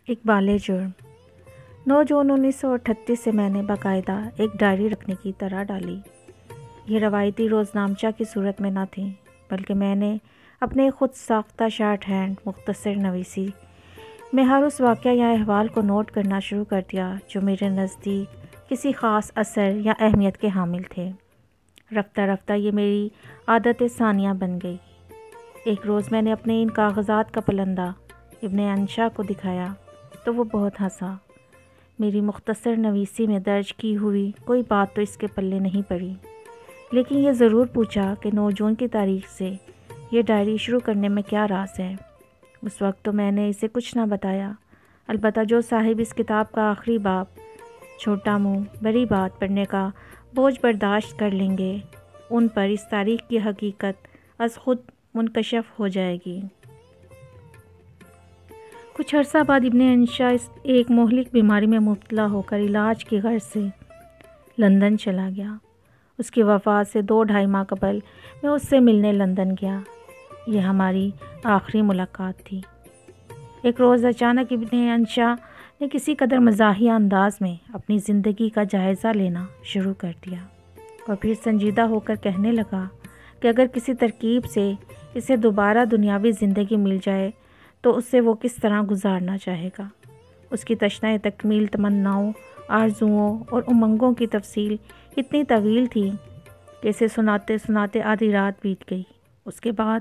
اقبال جرم 9 جون 1938 سے میں نے باقاعدہ ایک ڈائری رکھنے کی طرح ڈالی۔ یہ روایتی روزنامچہ کی صورت میں نہ تھی، بلکہ میں نے اپنے خود ساختہ شارٹ ہینڈ مختصر نویسی میں ہر اس واقعہ یا احوال کو نوٹ کرنا شروع کر دیا جو میرے نزدیک کسی خاص اثر یا اہمیت کے حامل تھے۔ رفتہ رفتہ یہ میری عادت ثانیہ بن گئی۔ ایک روز میں نے اپنے ان کاغذات کا پلندہ ابن انشا کو دکھایا تو وہ بہت ہنسا۔ میری مختصر نویسی میں درج کی ہوئی کوئی بات تو اس کے پلے نہیں پڑی، لیکن یہ ضرور پوچھا کہ 9 جون کی تاریخ سے یہ ڈائری شروع کرنے میں کیا راز ہے۔ اس وقت تو میں نے اسے کچھ نہ بتایا، البتہ جو صاحب اس کتاب کا آخری باب چھوٹا منہ بڑی بات پڑھنے کا بوجھ برداشت کر لیں گے، ان پر اس تاریخ کی حقیقت از خود منکشف ہو جائے گی۔ کچھ عرصہ بعد ابن انشا ایک مہلک بیماری میں مبتلا ہو کر علاج کی غرض سے لندن چلا گیا۔ اس کی وفات سے 2-2.5 ماہ قبل میں اس سے ملنے لندن گیا۔ یہ ہماری آخری ملاقات تھی۔ ایک روز اچانک ابن انشا نے کسی قدر مزاحیہ انداز میں اپنی زندگی کا جائزہ لینا شروع کر دیا اور پھر سنجیدہ ہو کر کہنے لگا کہ اگر کسی ترکیب سے اسے دوبارہ دنیاوی زندگی مل جائے تو اس سے وہ کس طرح گزارنا چاہے گا۔ اس کی تشنہ تکمیل تمناؤں، آرزوؤں اور امنگوں کی تفصیل اتنی طویل تھی کہ اسے سناتے سناتے آدھی رات بیت گئی۔ اس کے بعد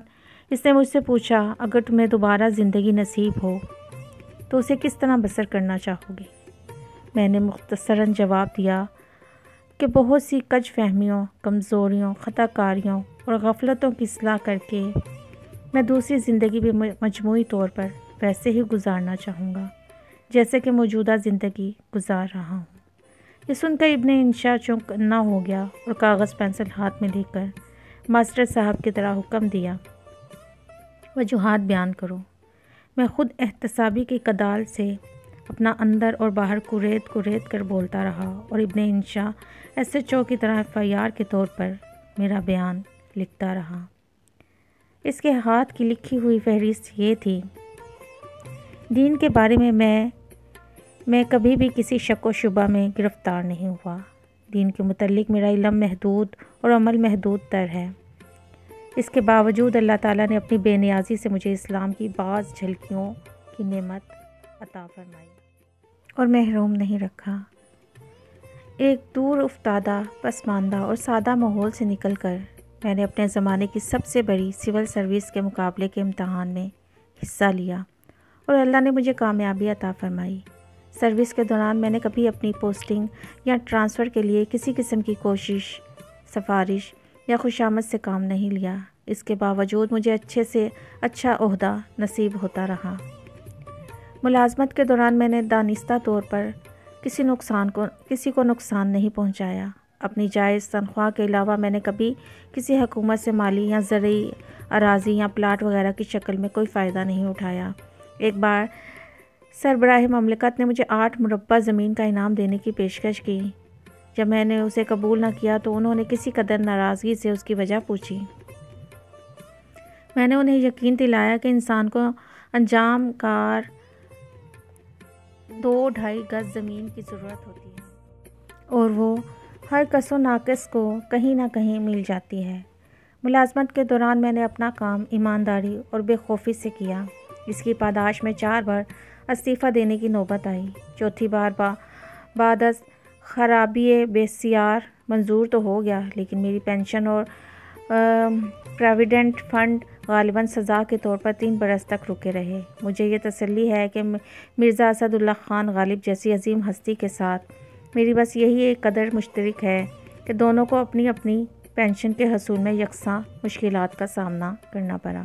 اس نے مجھ سے پوچھا، اگر تمہیں دوبارہ زندگی نصیب ہو تو اسے کس طرح بسر کرنا چاہو گی؟ میں نے مختصراً جواب دیا کہ بہت سی کج فہمیوں، کمزوریوں، خطا کاریوں اور غفلتوں کی اصلاح کر کے میں دوسری زندگی بھی مجموعی طور پر ویسے ہی گزارنا چاہوں گا جیسے کہ موجودہ زندگی گزار رہا ہوں۔ یہ سن کر ابن انشا چونکنا ہو گیا اور کاغذ پینسل ہاتھ میں لے کر ماسٹر صاحب کی طرح حکم دیا، وجوہات بیان کرو۔ میں خود احتسابی کی کدال سے اپنا اندر اور باہر کریت کر بولتا رہا اور ابن انشا SHO کی طرح FIR کے طور پر میرا بیان لکھتا رہا۔ اس کے ہاتھ کی لکھی ہوئی فہرست یہ تھی: دین کے بارے میں کبھی بھی کسی شک و شبہ میں گرفتار نہیں ہوا۔ دین کے متعلق میرا علم محدود اور عمل محدود تر ہے۔ اس کے باوجود اللہ تعالیٰ نے اپنی بے نیازی سے مجھے اسلام کی بعض جھلکیوں کی نعمت عطا فرمائی اور محروم نہیں رکھا۔ ایک دور افتادہ، پسماندہ اور سادہ ماحول سے نکل کر میں نے اپنے زمانے کی سب سے بڑی سول سروس کے مقابلے کے امتحان میں حصہ لیا اور اللہ نے مجھے کامیابی عطا فرمائی۔ سروس کے دوران میں نے کبھی اپنی پوسٹنگ یا ٹرانسفر کے لیے کسی قسم کی کوشش، سفارش یا خوشامد سے کام نہیں لیا۔ اس کے باوجود مجھے اچھے سے اچھا عہدہ نصیب ہوتا رہا۔ ملازمت کے دوران میں نے دانستہ طور پر کسی کو نقصان نہیں پہنچایا۔ اپنی جائز تنخواہ کے علاوہ میں نے کبھی کسی حکومت سے مالی یا زرعی اراضی یا پلاٹ وغیرہ کی شکل میں کوئی فائدہ نہیں اٹھایا۔ ایک بار سربراہ مملکت نے مجھے 8 مربع زمین کا انعام دینے کی پیشکش کی۔ جب میں نے اسے قبول نہ کیا تو انہوں نے کسی قدر ناراضگی سے اس کی وجہ پوچھی۔ میں نے انہیں یقین دلایا کہ انسان کو انجام کار 2-2.5 گز زمین کی ضرورت ہوتی ہے اور وہ ہر کس و ناقص کو کہیں نہ کہیں مل جاتی ہے۔ ملازمت کے دوران میں نے اپنا کام ایمانداری اور بے خوفی سے کیا۔ اس کی پاداش میں 4 بار استعفیٰ دینے کی نوبت آئی۔ چوتھی بار بعد از خرابی بسیار منظور تو ہو گیا، لیکن میری پینشن اور پراویڈنٹ فنڈ غالباً سزا کے طور پر 3 برس تک رکے رہے۔ مجھے یہ تسلی ہے کہ مرزا اسد اللہ خان غالب جیسی عظیم ہستی کے ساتھ میری بس یہی ایک قدر مشترک ہے کہ دونوں کو اپنی اپنی پینشن کے حصول میں یکساں مشکلات کا سامنا کرنا پڑا۔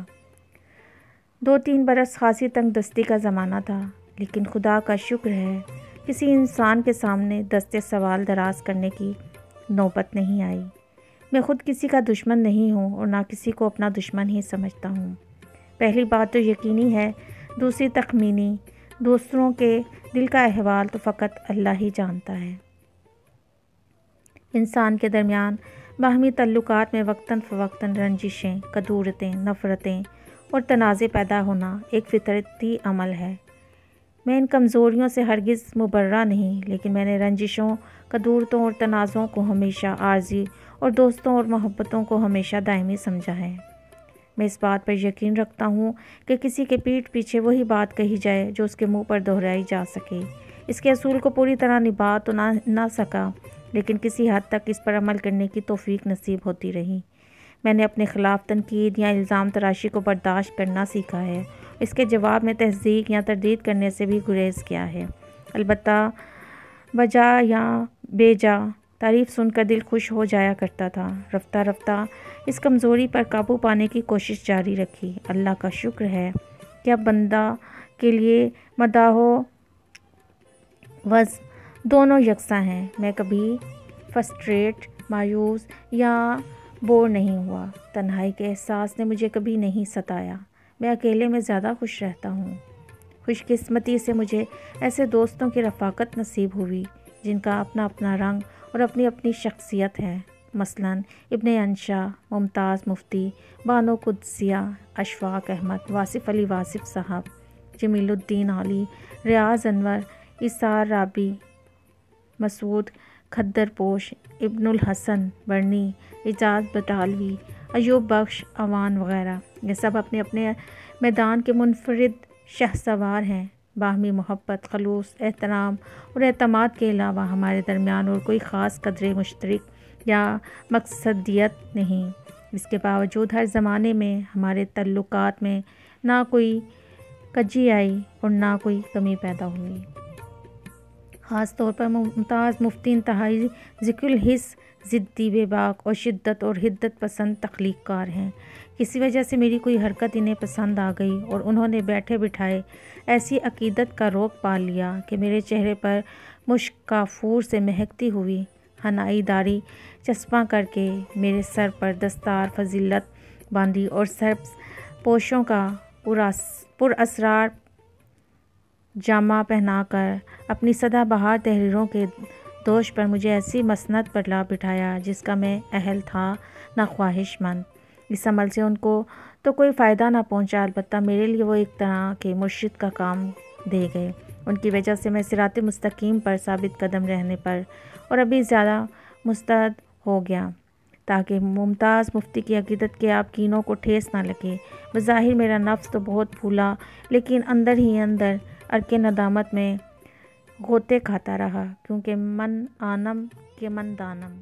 2-3 برس خاصی تنگ دستی کا زمانہ تھا، لیکن خدا کا شکر ہے کسی انسان کے سامنے دست سوال دراز کرنے کی نوبت نہیں آئی۔ میں خود کسی کا دشمن نہیں ہوں اور نہ کسی کو اپنا دشمن ہی سمجھتا ہوں۔ پہلی بات تو یقینی ہے، دوسری تخمینی۔ دوسروں کے دل کا احوال تو فقط اللہ ہی جانتا ہے۔ انسان کے درمیان باہمی تعلقات میں وقتاً فوقتاً رنجشیں، کدورتیں، نفرتیں اور تنازع پیدا ہونا ایک فطرتی عمل ہے۔ میں ان کمزوریوں سے ہرگز مبرہ نہیں، لیکن میں نے رنجشوں، کدورتوں اور تنازعوں کو ہمیشہ عارضی اور دوستوں اور محبتوں کو ہمیشہ دائمی سمجھا ہے۔ میں اس بات پر یقین رکھتا ہوں کہ کسی کے پیٹھ پیچھے وہی بات کہی جائے جو اس کے منہ پر دہرائی جا سکے۔ اس کے اصول کو پوری طرح نبھا تو نہ سکا، لیکن کسی حد تک اس پر عمل کرنے کی توفیق نصیب ہوتی رہی۔ میں نے اپنے خلاف تنقید یا الزام تراشی کو برداشت کرنا سیکھا ہے، اس کے جواب میں تصدیق یا تردید کرنے سے بھی گریز کیا ہے۔ البتہ بجا یا بے جا تعریف سن کر دل خوش ہو جایا کرتا تھا۔ رفتہ رفتہ اس کمزوری پر قابو پانے کی کوشش جاری رکھی۔ اللہ کا شکر ہے کہ اب بندہ کے لیے مداح و وصف دونوں یکساں ہیں۔ میں کبھی فرسٹریٹ، مایوس یا بور نہیں ہوا۔ تنہائی کے احساس نے مجھے کبھی نہیں ستایا۔ میں اکیلے میں زیادہ خوش رہتا ہوں۔ خوش قسمتی سے مجھے ایسے دوستوں کی رفاقت نصیب ہوئی جن کا اپنا اپنا رنگ اور اپنی اپنی شخصیت ہے۔ مثلاً ابن انشا، ممتاز مفتی، بانو قدسیہ، اشفاق احمد، واصف علی واصف صاحب، جمیل الدین علی، ریاض انور، ایثار رابی، مسعود کھدر پوش، ابن الحسن برنی، اعجاز بٹالوی، ایوب بخش اعوان وغیرہ۔ یہ سب اپنے اپنے میدان کے منفرد شہسوار ہیں۔ باہمی محبت، خلوص، احترام اور اعتماد کے علاوہ ہمارے درمیان اور کوئی خاص قدر مشترک یا مقصدیت نہیں۔ اس کے باوجود ہر زمانے میں ہمارے تعلقات میں نہ کوئی کجی آئی اور نہ کوئی کمی پیدا ہوئی۔ خاص طور پر ممتاز مفتی انتہائی ذکر الحس، ضدی، بے باک اور شدت اور حدت پسند تخلیق کار ہیں۔ کسی وجہ سے میری کوئی حرکت انہیں پسند آ گئی اور انہوں نے بیٹھے بٹھائے ایسی عقیدت کا روگ پال لیا کہ میرے چہرے پر مشک کافور سے مہکتی ہوئی حنائی داڑھی چسپاں کر کے میرے سر پر دستار فضیلت باندھی اور سبز پوشوں کا پر اسرار جامہ پہنا کر اپنی سدا بہار تحریروں کے دوش پر مجھے ایسی مسند پر لا بٹھایا جس کا میں اہل تھا نہ خواہش مند۔ اس عمل سے ان کو تو کوئی فائدہ نہ پہنچا، البتہ میرے لیے وہ ایک طرح کے مرشد کا کام دے گئے۔ ان کی وجہ سے میں صراط مستقیم پر ثابت قدم رہنے پر اور ابھی زیادہ مستعد ہو گیا تاکہ ممتاز مفتی کی عقیدت کے آپ کینوں کو ٹھیس نہ لگے۔ بظاہر میرا نفس تو بہت پھولا، لیکن اندر ہی اندر عرق ندامت میں غوطے کھاتا رہا، کیونکہ من آنم کے من دانم۔